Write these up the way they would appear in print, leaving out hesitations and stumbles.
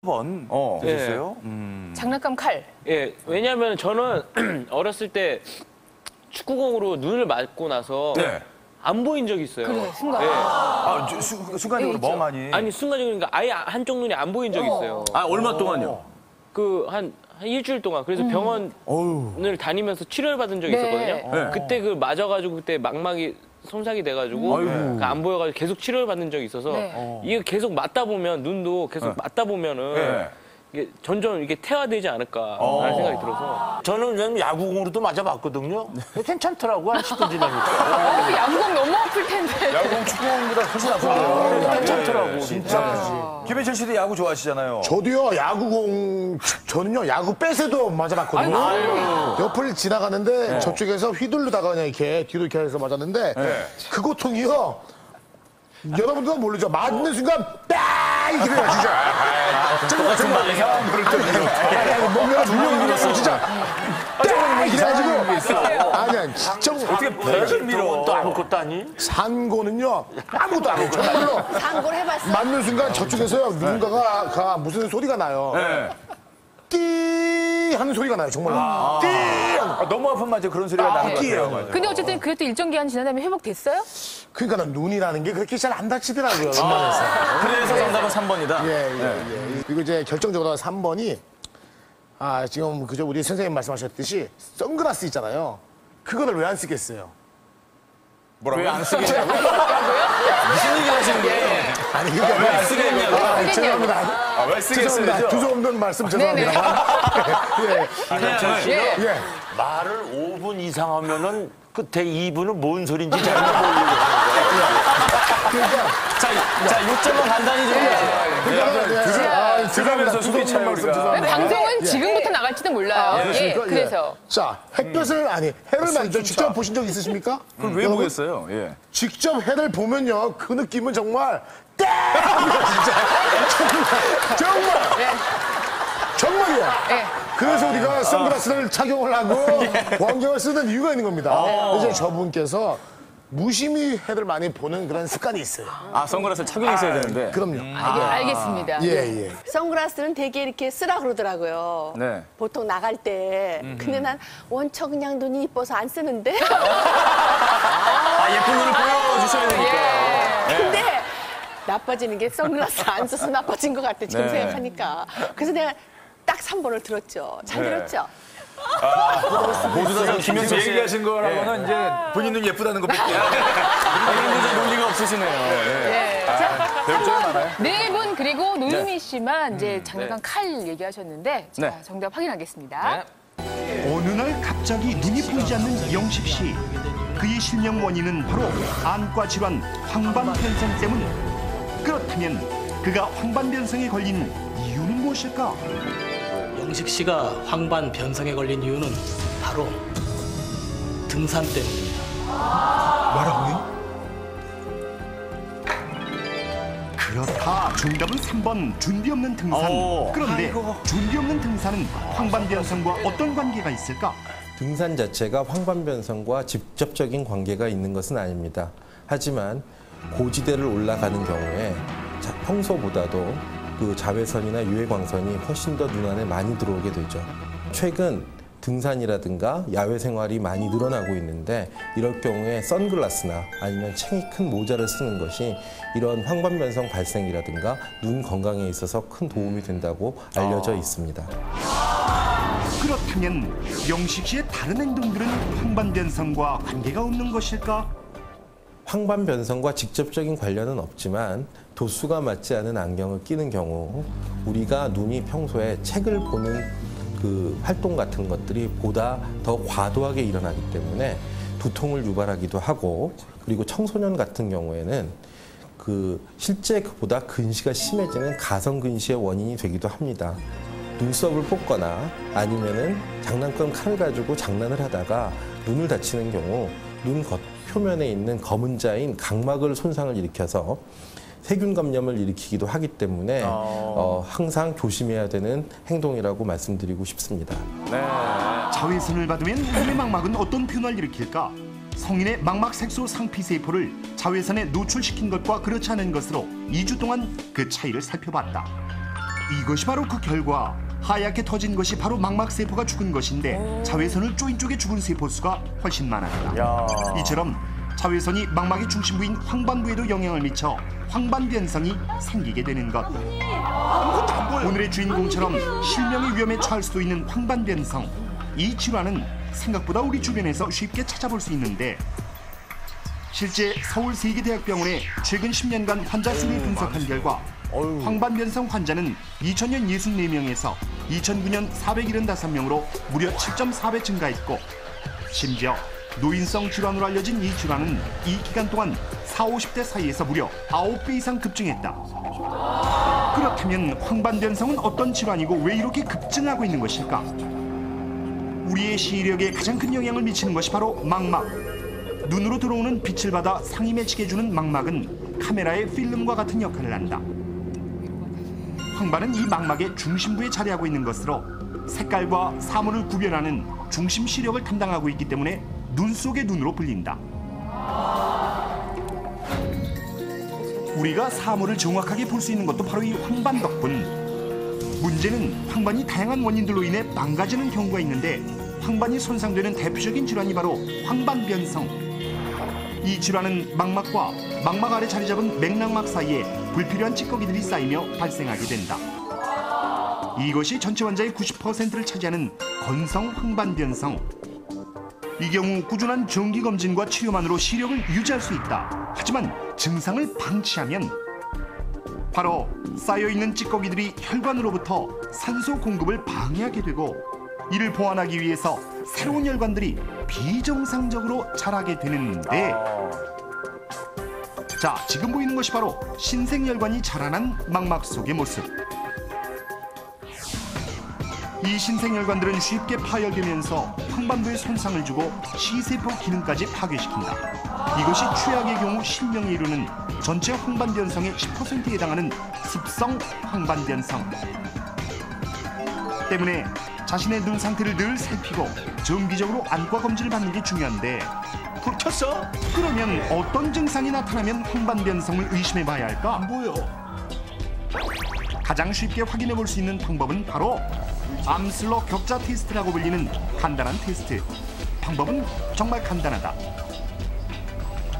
번 예. 드셨어요? 장난감 칼. 예, 왜냐하면 저는 어렸을 때 축구공으로 눈을 맞고 나서 네. 안 보인 적이 있어요. 그래, 순간. 예. 아, 순간적으로 있죠. 멍하니. 아니 순간적으로 그러니까 아예 한쪽 눈이 안 보인 적이 있어요. 아, 얼마 동안요? 그 한 일주일 동안 그래서 병원을 다니면서 치료를 받은 적이 네. 있었거든요. 네. 그때 그 맞아가지고 그때 막막이 손상이 돼가지고 그러니까 안 보여가지고 계속 치료를 받는 적이 있어서 네. 이게 계속 맞다 보면 눈도 계속 맞다 보면은 네. 이게 점점 이게 태화되지 않을까라는 생각이 들어서 저는 그냥 야구공으로도 맞아봤거든요. 괜찮더라고, 한 10분 지나니까. 양궁 너무 아플 텐데. 야구공 축구공보다 훨씬 아픈데요. 괜찮더라고. 진짜. 김현철 씨도 야구 좋아하시잖아요. 저도요, 저는요, 야구 뺏에도 맞아봤거든요. 옆을 지나가는데 저쪽에서 휘둘르다가 그냥 이렇게 뒤로 이렇게 해서 맞았는데 그 고통이요. 여러분들도 모르죠. 맞는 순간 딱! 이렇게 돼요, 진짜. 정말 이상한 거를 또 뭔가 분명히 밀었어, 진짜. 딱! 이렇게 해가지고. 아니야, 진짜. 어떻게 배를 밀어. 또 아무것도 아니? 산고는요, 아무것도 안 해요. 정말로. 상골 해봤어. 맞는 순간 저쪽에서요, 누군가가 무슨 소리가 나요. 네. 띠 하는 소리가 나요, 정말로. 띠! 아, 너무 아픈 맞아 그런 소리가 나는 것 같아요. 맞아요. 근데 어쨌든 그래도 일정 기간 지난 다음에 회복됐어요? 그러니까 눈이라는 게 그렇게 잘 안 다치더라고요, 웬만해서. 그래서 정답은 3번이다. 예. 그리고 이제 결정적으로 3번이, 지금 그저 우리 선생님 말씀하셨듯이 선글라스 있잖아요. 그거를 왜 안 쓰겠어요? 왜 안 쓰겠냐고? 무슨 얘기 하시는 거예요? 아니, 그게 왜안 쓰겠냐고? 죄송합니다. 왜 쓰겠어요? 죄송합니다. 두서 없는 말씀 죄송합니다. 김현철 씨는 예. 말을 5분 이상 하면은 끝에 2분은 뭔 소린지 잘 모르겠어요. 자, 요점은 간단히 좀 해야죠. 들으면서 두서 숨이 없는 차요, 말씀 우리가. 죄송합니다. 방송은 지금부터 나갈지도 몰라요. 그렇습니까? 예. 그래서. 자, 햇볕을, 해를 만져 직접 보신 적 있으십니까? 그걸 왜 여러분, 보겠어요? 예. 직접 해를 보면요, 그 느낌은 정말 진짜 정말 정말이야. 예. 그래서 우리가 선글라스를 착용을 하고 원경을 쓰는 이유가 있는 겁니다. 이제 저분께서 무심히 해를 많이 보는 그런 습관이 있어요. 아, 선글라스 착용했어야 되는데. 그럼요. 알겠습니다. 예. 선글라스는 되게 이렇게 쓰라 그러더라고요. 네. 보통 나갈 때. 근데 난 원체 그냥 눈이 이뻐서 안 쓰는데. 아, 예쁜 눈을 보여주셔야 되니까. 근데 나빠지는 게 선글라스 안 써서 나빠진 것 같아, 지금 네. 생각하니까. 그래서 내가 딱 3번을 들었죠. 잘 네. 들었죠? 모두 다 김현철 씨 얘기하신 거라고는 이제 본인 눈 예쁘다는 거 뺄게요. 이런 거 논리가 없으시네요. 배울 점이 많아요. 네 분 그리고 노유미 씨만 이제 장난감 칼 얘기하셨는데 자, 네. 정답 확인하겠습니다. 어느 날 갑자기 눈이 보이지 않는 영식 씨. 그의 실명 원인은 바로 안과 질환 황반변성 때문. 그렇다면 그가 황반변성에 걸린 이유는 무엇일까? 영식 씨가 황반 변성에 걸린 이유는 바로 등산 때문입니다. 뭐라고요? 그렇다. 정답은 3번 준비 없는 등산. 그런데 준비 없는 등산은 황반변성과 어떤 관계가 있을까? 등산 자체가 황반변성과 직접적인 관계가 있는 것은 아닙니다. 하지만 고지대를 올라가는 경우에 평소보다도 그 자외선이나 유해광선이 훨씬 더 눈안에 많이 들어오게 되죠. 최근 등산이라든가 야외 생활이 많이 늘어나고 있는데 이럴 경우에 선글라스나 아니면 챙이 큰 모자를 쓰는 것이 이런 황반변성 발생이라든가 눈 건강에 있어서 큰 도움이 된다고 알려져 있습니다. 그렇다면 영식 씨의 다른 행동들은 황반변성과 관계가 없는 것일까? 황반변성과 직접적인 관련은 없지만 도수가 맞지 않은 안경을 끼는 경우 우리가 눈이 평소에 책을 보는 그 활동 같은 것들이 보다 더 과도하게 일어나기 때문에 두통을 유발하기도 하고 그리고 청소년 같은 경우에는 그 실제 그보다 근시가 심해지는 가성근시의 원인이 되기도 합니다. 눈썹을 뽑거나 아니면은 장난감 칼을 가지고 장난을 하다가 눈을 다치는 경우 눈 겉표면에 있는 검은 자인 각막을 손상을 일으켜서 세균 감염을 일으키기도 하기 때문에 항상 조심해야 되는 행동이라고 말씀드리고 싶습니다. 자외선을 받으면 눈의 망막은 어떤 변화를 일으킬까? 성인의 망막 색소 상피세포를 자외선에 노출시킨 것과 그렇지 않은 것으로 2주 동안 그 차이를 살펴봤다. 이것이 바로 그 결과. 하얗게 터진 것이 바로 망막세포가 죽은 것인데 자외선을 쪼인 쪽에 죽은 세포 수가 훨씬 많았다. 이처럼 자외선이 망막의 중심부인 황반부에도 영향을 미쳐 황반변성이 생기게 되는 것. 오늘의 주인공처럼 실명의 위험에 처할 수도 있는 황반변성. 이 질환은 생각보다 우리 주변에서 쉽게 찾아볼 수 있는데 실제 서울세계대학병원의 최근 10년간 환자 수를 분석한 결과 황반변성 환자는 2000년 64명에서 2009년 475명으로 무려 7.4배 증가했고 심지어 노인성 질환으로 알려진 이 질환은 이 기간 동안 40, 50대 사이에서 무려 9배 이상 급증했다. 그렇다면 황반변성은 어떤 질환이고 왜 이렇게 급증하고 있는 것일까? 우리의 시력에 가장 큰 영향을 미치는 것이 바로 망막. 눈으로 들어오는 빛을 받아 상이 맺히게 해주는 망막은 카메라의 필름과 같은 역할을 한다. 황반은 이 망막의 중심부에 자리하고 있는 것으로 색깔과 사물을 구별하는 중심 시력을 담당하고 있기 때문에 눈 속의 눈으로 불린다. 우리가 사물을 정확하게 볼 수 있는 것도 바로 이 황반 덕분. 문제는 황반이 다양한 원인들로 인해 망가지는 경우가 있는데 황반이 손상되는 대표적인 질환이 바로 황반변성. 이 질환은 망막과 망막 아래 자리 잡은 맥락막 사이에 불필요한 찌꺼기들이 쌓이며 발생하게 된다. 이것이 전체 환자의 90%를 차지하는 건성 황반변성. 이 경우 꾸준한 정기검진과 치료만으로 시력을 유지할 수 있다. 하지만 증상을 방치하면 바로 쌓여있는 찌꺼기들이 혈관으로부터 산소 공급을 방해하게 되고 이를 보완하기 위해서 새로운 혈관들이 비정상적으로 자라게 되는데 자, 지금 보이는 것이 바로 신생혈관이 자라난 망막 속의 모습. 이 신생혈관들은 쉽게 파열되면서 황반부에 손상을 주고 시세포 기능까지 파괴시킨다. 이것이 최악의 경우 실명에 이르는 전체 황반변성의 10%에 해당하는 습성 황반변성. 때문에 자신의 눈 상태를 늘 살피고 정기적으로 안과 검진을 받는 게 중요한데 쳤어? 그러면 어떤 증상이 나타나면 황반변성을 의심해 봐야 할까? 안 보여. 가장 쉽게 확인해 볼 수 있는 방법은 바로 암슬러 격자 테스트라고 불리는 간단한 테스트. 방법은 정말 간단하다.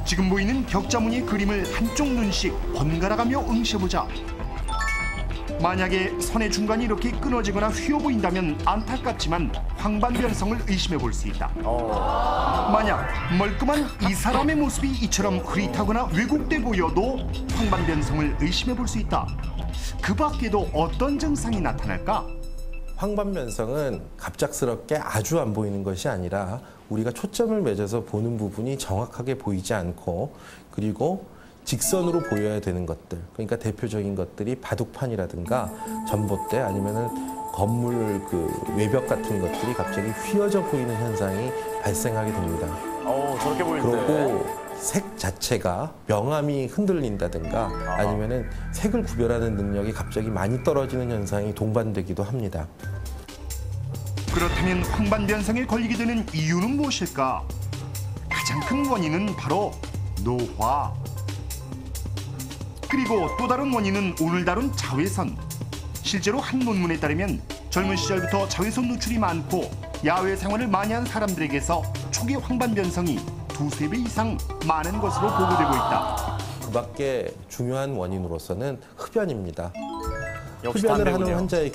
지금 보이는 격자 무늬의 그림을 한쪽 눈씩 번갈아가며 응시해보자. 만약에 선의 중간이 이렇게 끊어지거나 휘어 보인다면 안타깝지만 황반변성을 의심해 볼 수 있다. 만약 멀끔한 이 사람의 모습이 이처럼 흐릿하거나 왜곡돼 보여도 황반변성을 의심해 볼 수 있다. 그 밖에도 어떤 증상이 나타날까? 황반변성은 갑작스럽게 아주 안 보이는 것이 아니라 우리가 초점을 맺어서 보는 부분이 정확하게 보이지 않고 그리고 직선으로 보여야 되는 것들, 그러니까 대표적인 것들이 바둑판이라든가 전봇대 아니면은 건물 그 외벽 같은 것들이 갑자기 휘어져 보이는 현상이 발생하게 됩니다. 저렇게 보이는데. 그리고 색 자체가 명암이 흔들린다든가 아니면은 색을 구별하는 능력이 갑자기 많이 떨어지는 현상이 동반되기도 합니다. 그렇다면 황반변성에 걸리게 되는 이유는 무엇일까? 가장 큰 원인은 바로 노화. 그리고 또 다른 원인은 오늘 다룬 자외선. 실제로 한 논문에 따르면 젊은 시절부터 자외선 노출이 많고 야외 생활을 많이 한 사람들에게서 초기 황반변성이 2~3배 이상 많은 것으로 보고되고 있다. 그 밖에 중요한 원인으로서는 흡연입니다. 역시 흡연을 하는 반대군요. 환자의